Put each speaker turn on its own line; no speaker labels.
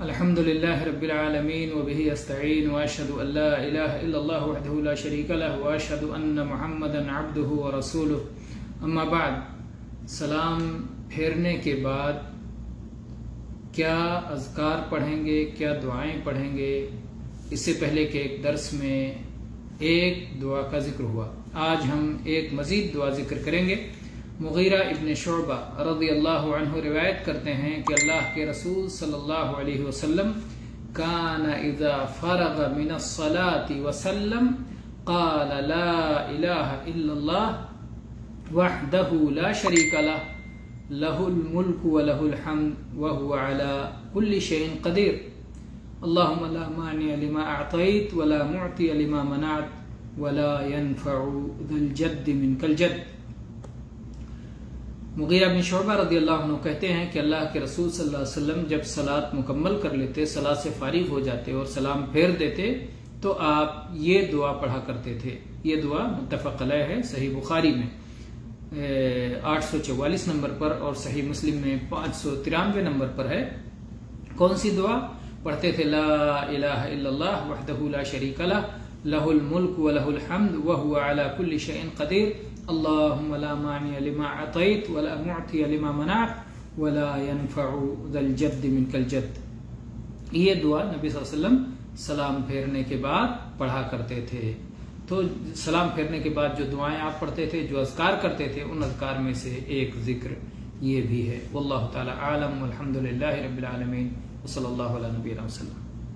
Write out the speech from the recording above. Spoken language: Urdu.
الحمد لله رب العالمين وبه استعين واشهد ان لا اله الا الله وحده لا شريك له واشهد ان محمدا عبده ورسوله اما بعد. سلام پھیرنے کے بعد کیا اذکار پڑھیں گے، کیا دعائیں پڑھیں گے؟ اس سے پہلے کہ ایک درس میں ایک دعا کا ذکر ہوا، آج ہم ایک مزید دعا ذکر کریں گے. مغیرہ ابن شعبہ رضی اللہ عنہ روایت کرتے ہیں کہ اللہ کے رسول صلی اللہ علیہ وسلم کان اذا فرغ من الصلاة وسلم قال لا الہ الا اللہ وحدہ لا شریک لہ لہ الملک ولہ الحمد وہو علی کل شیء قدیر اللہم لا مانع لما اعطیت ولا معطی لما منعت ولا ينفع ذا الجد منک الجد. مغیرہ بن شعبہ رضی اللہ عنہ کہتے ہیں کہ اللہ کے رسول صلی اللہ علیہ وسلم جب صلاۃ مکمل کر لیتے، صلاۃ سے فارغ ہو جاتے اور سلام پھیر دیتے تو آپ یہ دعا پڑھا کرتے تھے. یہ دعا متفق علیہ ہے، صحیح بخاری میں 844 نمبر پر اور صحیح مسلم میں 593 نمبر پر ہے. کون سی دعا پڑھتے تھے؟ لا الہ الا اللہ وحدہ لا شریک لہ لہ الملک ولہ الحمد وہو علی کل شیء قدیر اللہم لا مانع لما اعطیت ولا معطی لما منعت ولا ينفع ذا الجد منک الجد. یہ دعا نبی صلی اللہ علیہ وسلم سلام پھیرنے کے بعد پڑھا کرتے تھے. تو سلام پھیرنے کے بعد جو دعائیں آپ پڑھتے تھے، جو اذکار کرتے تھے، ان اذکار میں سے ایک ذکر یہ بھی ہے. واللہ تعالی عالم والحمد للہ رب العالمین وصلی اللہ علیہ نبینا وسلم.